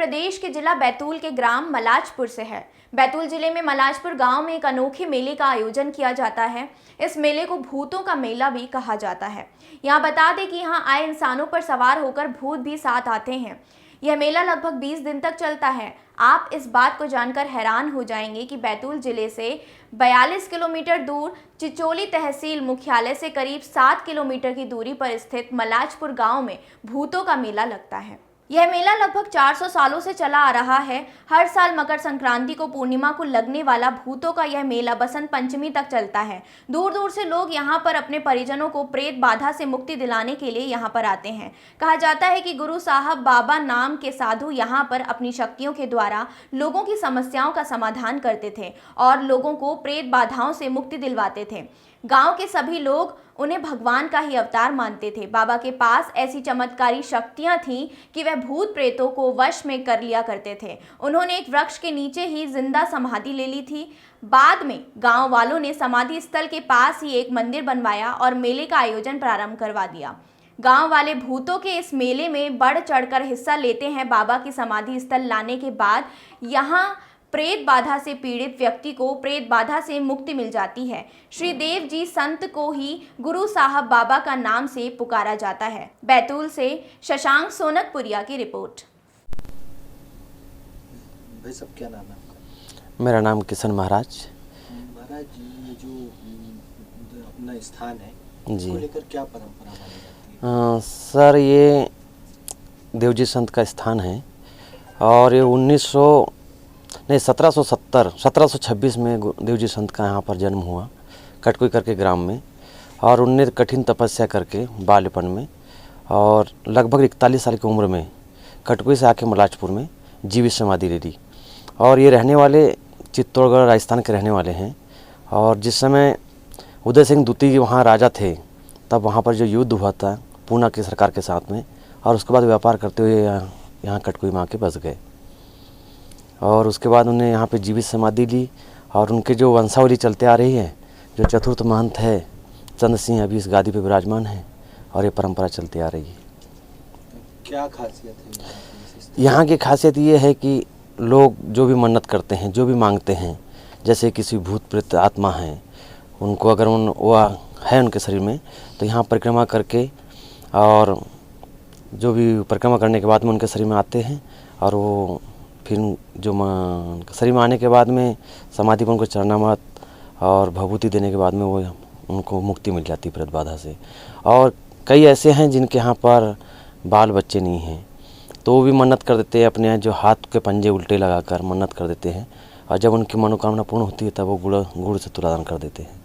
प्रदेश के जिला बैतूल के ग्राम मलाजपुर से है। बैतूल जिले में मलाजपुर गांव में एक अनोखे मेले का आयोजन किया जाता है। इस मेले को भूतों का मेला भी कहा जाता है। यहाँ बता दें कि यहाँ आए इंसानों पर सवार होकर भूत भी साथ आते हैं। यह मेला लगभग 20 दिन तक चलता है। आप इस बात को जानकर हैरान हो जाएंगे कि बैतूल जिले से 42 किलोमीटर दूर चिचोली तहसील मुख्यालय से करीब 7 किलोमीटर की दूरी पर स्थित मलाजपुर गांव में भूतों का मेला लगता है। यह मेला लगभग 400 सालों से चला आ रहा है। हर साल मकर संक्रांति को पूर्णिमा को लगने वाला भूतों का यह मेला बसंत पंचमी तक चलता है। दूर दूर से लोग यहाँ पर अपने परिजनों को प्रेत बाधा से मुक्ति दिलाने के लिए यहाँ पर आते हैं। कहा जाता है कि गुरु साहब बाबा नाम के साधु यहाँ पर अपनी शक्तियों के द्वारा लोगों की समस्याओं का समाधान करते थे और लोगों को प्रेत बाधाओं से मुक्ति दिलवाते थे। गांव के सभी लोग उन्हें भगवान का ही अवतार मानते थे। बाबा के पास ऐसी चमत्कारी शक्तियां थीं कि वह भूत प्रेतों को वश में कर लिया करते थे। उन्होंने एक वृक्ष के नीचे ही जिंदा समाधि ले ली थी। बाद में गांव वालों ने समाधि स्थल के पास ही एक मंदिर बनवाया और मेले का आयोजन प्रारंभ करवा दिया। गांव वाले भूतों के इस मेले में बढ़ चढ़कर हिस्सा लेते हैं। बाबा की समाधि स्थल लाने के बाद यहाँ प्रेत बाधा से पीड़ित व्यक्ति को प्रेत बाधा से मुक्ति मिल जाती है। श्री देव जी संत को ही गुरु साहब बाबा का नाम से पुकारा जाता है। बैतूल से शशांक सोनकपुरिया की रिपोर्ट। भाई सब क्या नाम है आपका? मेरा नाम किशन महाराज। महाराज ये जो अपना स्थान है जी, इसको लेकर क्या परंपरा मानी जाती है? सर ये देवजी संत का स्थान है और ये 1726 में देवजी संत का यहाँ पर जन्म हुआ कटकुई करके ग्राम में, और उनने कठिन तपस्या करके बाल्यपन में और लगभग 41 साल की उम्र में कटकुई से आके मलाजपुर में जीवित समाधि ले ली। और ये रहने वाले चित्तौड़गढ़ राजस्थान के रहने वाले हैं। और जिस समय उदय सिंह द्वितीय वहाँ राजा थे तब वहाँ पर जो युद्ध हुआ था पूना की सरकार के साथ में, और उसके बाद व्यापार करते हुए यहाँ कटकुई में आके बस गए। और उसके बाद उन्हें यहाँ पे जीवित समाधि ली और उनके जो वंशावली चलते आ रही है, जो चतुर्थ महंत है चंद्र सिंह अभी इस गादी पे विराजमान है और ये परंपरा चलती आ रही है। क्या खासियत है यहाँ की खासियत ये है कि लोग जो भी मन्नत करते हैं, जो भी मांगते हैं, जैसे किसी भूत प्रेत आत्मा है उनको अगर वो है उनके शरीर में, तो यहाँ परिक्रमा करके और जो भी परिक्रमा करने के बाद में उनके शरीर में आते हैं और वो फिर जो शरीर में आने के बाद में समाधि पर उनको चरणामृत और भभूति देने के बाद में वो उनको मुक्ति मिल जाती है प्रेत बाधा से। और कई ऐसे हैं जिनके यहाँ पर बाल बच्चे नहीं हैं तो वो भी मन्नत कर देते हैं, अपने जो हाथ के पंजे उल्टे लगाकर मन्नत कर देते हैं और जब उनकी मनोकामना पूर्ण होती है तब वो गुड़ से तुलादान कर देते हैं।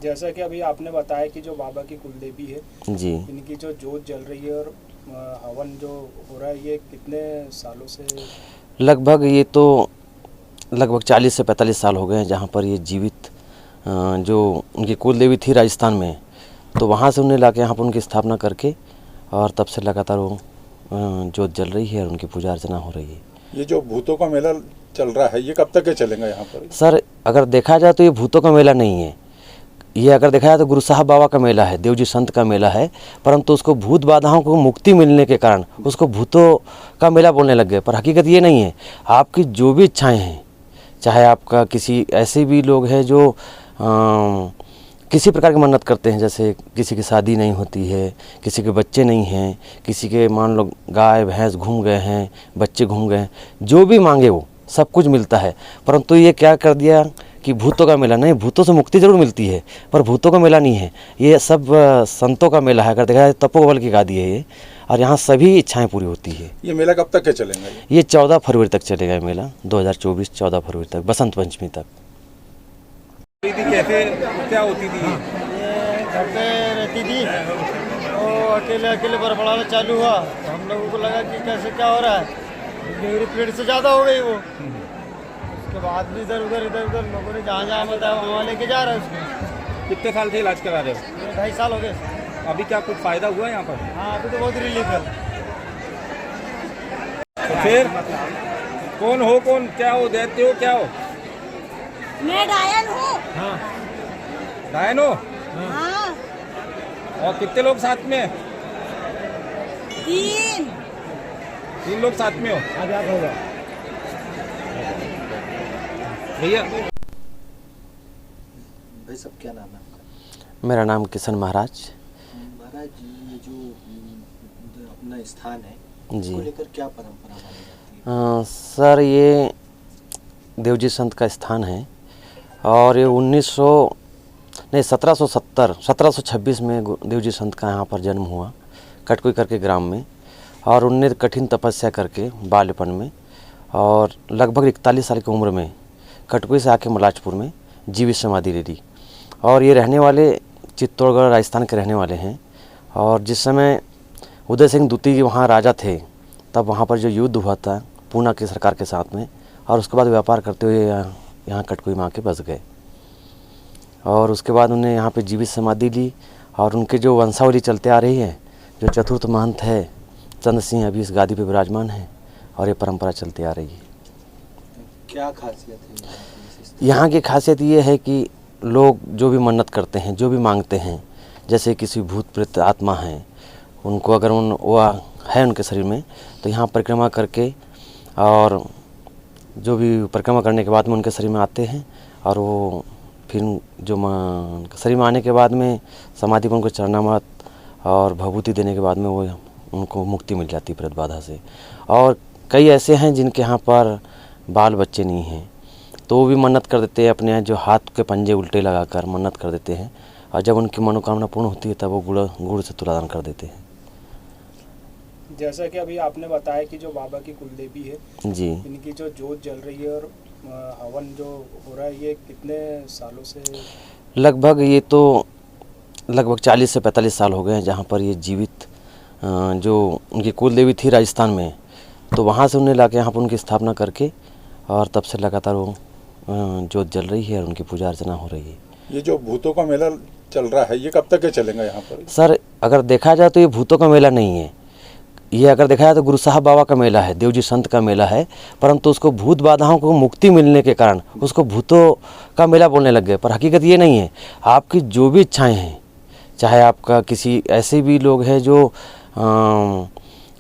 जैसा कि अभी आपने बताया कि जो बाबा की कुलदेवी है जी, इनकी जो जोत जल रही है और हवन जो हो रहा है ये कितने सालों से? लगभग ये तो लगभग 40 से 45 साल हो गए हैं जहाँ पर ये जीवित जो उनकी कुलदेवी थी राजस्थान में, तो वहाँ से उन्हें लाके यहाँ पर उनकी स्थापना करके और तब से लगातार वो जोत जल रही है और उनकी पूजा अर्चना हो रही है। ये जो भूतों का मेला चल रहा है ये कब तक के चलेगा यहाँ पर? सर अगर देखा जाए तो ये भूतों का मेला नहीं है, ये अगर देखा जाए तो गुरु साहब बाबा का मेला है, देवजी संत का मेला है, परंतु उसको भूत बाधाओं को मुक्ति मिलने के कारण उसको भूतों का मेला बोलने लग गए। पर हकीकत ये नहीं है। आपकी जो भी इच्छाएं हैं, चाहे आपका किसी ऐसे भी लोग हैं जो किसी प्रकार की मन्नत करते हैं, जैसे किसी की शादी नहीं होती है, किसी के बच्चे नहीं हैं, किसी के मान लो गाय भैंस घूम गए हैं, बच्चे घूम गए हैं, जो भी मांगे वो सब कुछ मिलता है। परंतु ये क्या कर दिया कि भूतों का मेला नहीं, भूतों से मुक्ति जरूर मिलती है पर भूतों का मेला नहीं है, ये सब संतों का मेला है। अगर देखा जाए तपोबल की गादी है ये, और यहाँ सभी इच्छाएं पूरी होती है। ये मेला कब तक के चलेगा? ये 14 फरवरी तक चलेगा ये मेला, 2024 14 फरवरी तक, बसंत पंचमी तक। कैसे क्या होती थी? ये घर पे रहती थी तो अकेले बरफड़ाना चालू हुआ तो हम लोगों को लगा कि कैसे क्या हो रहा है, मेरी प्लेट से ज़्यादा हो गई वो। उसके बाद भी इधर उधर लोगों ने जहाँ बताया वहाँ लेके जा रहा है उसको। कितने साल से इलाज करा रहे हो? 2.5 साल हो गए। अभी क्या कुछ फ़ायदा हुआ है यहाँ पर? हाँ अभी तो बहुत रिलीफ है। तो फिर कौन हो, कौन क्या हो, दैत्य हो, क्या हो? मैं डायन हूँ। हाँ डायन हो? हाँ। और कितने लोग साथ में? 3। तीन लोग साथ में हो भैया। भाई साहब क्या नाम है आपका? मेरा नाम किशन महाराज। महाराज ये जो अपना स्थान है जी। इसको लेकर क्या परंपरा मानी जाती है? सर ये देवजी संत का स्थान है और ये 1726 में देवजी संत का यहाँ पर जन्म हुआ कटकुई करके ग्राम में। और उनने कठिन तपस्या करके बाल्यपन में और लगभग 41 साल की उम्र में कटकुई से आके मलाजपुर में जीवित समाधि ले ली। और ये रहने वाले चित्तौड़गढ़ राजस्थान के रहने वाले हैं। और जिस समय उदय सिंह द्वितीय वहाँ राजा थे तब वहाँ पर जो युद्ध हुआ था पूना की सरकार के साथ में, और उसके बाद व्यापार करते हुए यहाँ कटकुई में आके बस गए। और उसके बाद उन्हें यहाँ पे जीवित समाधि ली। और उनके जो वंशावली चलते आ रही है, जो चतुर्थ महंत है चंद्र सिंह अभी इस गादी पे विराजमान है और ये परंपरा चलती आ रही है। क्या खासियत है यहाँ की खासियत ये है कि लोग जो भी मन्नत करते हैं, जो भी मांगते हैं, जैसे किसी भूत प्रेत आत्मा है उनको अगर वो है उनके शरीर में तो यहाँ परिक्रमा करके और जो भी परिक्रमा करने के बाद में उनके शरीर में आते हैं। और वो फिर जो शरीर में आने के बाद में समाधि पर उनको चरणामृत और भभूति देने के बाद में वो उनको मुक्ति मिल जाती है प्रेत बाधा से। और कई ऐसे हैं जिनके यहाँ पर बाल बच्चे नहीं हैं तो वो भी मन्नत कर देते हैं, अपने जो हाथ के पंजे उल्टे लगाकर मन्नत कर देते हैं। और जब उनकी मनोकामना पूर्ण होती है तब वो गुड़ से तुलादान कर देते हैं। जैसा कि अभी आपने बताया कि जो बाबा की कुलदेवी है जी। इनकी जो जोत जल रही है और हवन जो हो रहा है ये कितने सालों से? लगभग ये तो लगभग 40 से 45 साल हो गए हैं जहाँ पर ये जीवित जो उनकी कुलदेवी थी राजस्थान में, तो वहाँ से उन्हें लाके यहाँ पर उनकी स्थापना करके और तब से लगातार वो जोत जल रही है और उनकी पूजा अर्चना हो रही है। ये जो भूतों का मेला चल रहा है ये कब तक के चलेगा यहाँ पर? सर अगर देखा जाए तो ये भूतों का मेला नहीं है, ये अगर देखा जाए तो गुरु साहब बाबा का मेला है, देवजी संत का मेला है। परंतु उसको भूत बाधाओं को मुक्ति मिलने के कारण उसको भूतों का मेला बोलने लग गए। पर हकीकत ये नहीं है। आपकी जो भी इच्छाएं हैं, चाहे आपका किसी ऐसे भी लोग हैं जो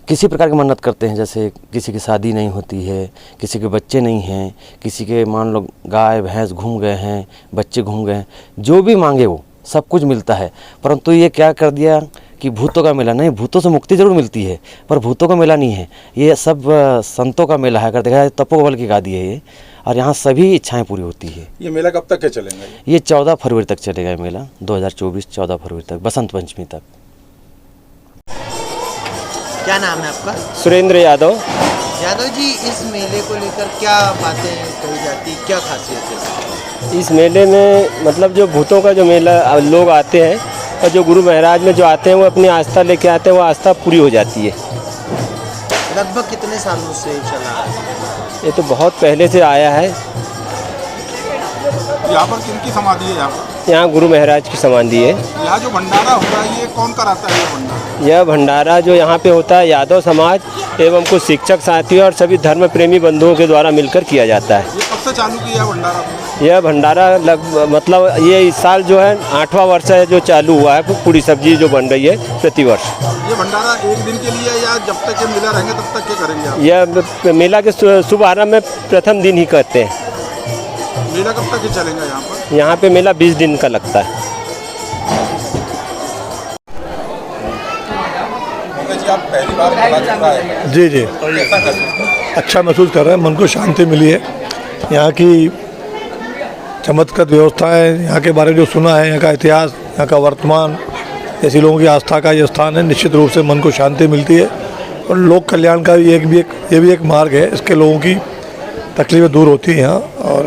किसी प्रकार की मन्नत करते हैं, जैसे किसी की शादी नहीं होती है, किसी के बच्चे नहीं हैं, किसी के मान लो गाय भैंस घूम गए हैं, बच्चे घूम गए हैं, जो भी मांगे वो सब कुछ मिलता है। परंतु ये क्या कर दिया कि भूतों का मेला नहीं, भूतों से मुक्ति जरूर मिलती है पर भूतों का मेला नहीं है। ये सब संतों का मेला है। अगर देखा जाए तपोबल की गादी है ये, और यहाँ सभी इच्छाएं पूरी होती है। ये मेला कब तक के चलेगा? ये 14 फरवरी तक चलेगा ये मेला, 2024 14 फरवरी तक, बसंत पंचमी तक। क्या नाम है आपका? सुरेंद्र यादव। यादव जी, इस मेले को लेकर क्या बातें कही जाती, क्या खासियत है? इस मेले में मतलब जो भूतों का जो मेला लोग आते हैं और जो गुरु महाराज में जो आते हैं वो अपनी आस्था लेके आते हैं, वो आस्था पूरी हो जाती है। लगभग कितने सालों से चला है? ये तो बहुत पहले से आया है। यहाँ पर किनकी समाधि है? यहाँ पर यहाँ गुरु महाराज की समाधि है। यहाँ जो भंडारा हो रहा है ये कौन कराता है? ये भंडारा, यह भंडारा जो यहाँ पे होता है यादव समाज एवं कुछ शिक्षक साथी और सभी धर्म प्रेमी बंधुओं के द्वारा मिलकर किया जाता है। ये कब से चालू किया भंडारा? यह भंडारा मतलब ये इस साल जो है 8वां वर्ष है जो चालू हुआ है। पूरी सब्जी जो बन रही है प्रतिवर्ष। ये भंडारा एक दिन के लिए या जब तक ये मेला रहेंगे तब तक के करेंगे आप? यह मेला के शुभ आरंभ में प्रथम दिन ही करते हैं। मेला कब तक के चलेगा यहाँ पर? यहाँ पे मेला 20 दिन का लगता है। जी आप पहली बार मेला चल रहा है? जी जी, कैसा महसूस? अच्छा महसूस कर रहे हैं, मन को शांति मिली है। यहाँ की चमत्कृत व्यवस्थाएं, यहाँ के बारे में जो सुना है, यहाँ का इतिहास, यहाँ का वर्तमान, ऐसी लोगों की आस्था का ये स्थान है। निश्चित रूप से मन को शांति मिलती है और लोक कल्याण का भी ये भी एक मार्ग है। इसके लोगों की तकलीफें दूर होती हैं यहाँ। और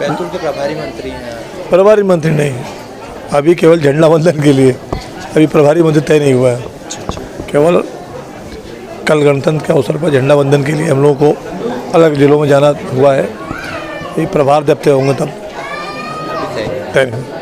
बैतूल के प्रभारी मंत्री हैं? प्रभारी मंत्री नहीं, अभी केवल झंडा वंदन के लिए, अभी प्रभारी मंत्री तय नहीं हुआ है। केवल कल गणतंत्र के अवसर पर झंडा वंदन के लिए हम लोगों को अलग जिलों में जाना हुआ है। ये प्रभार जब तय होंगे तब तय नहीं।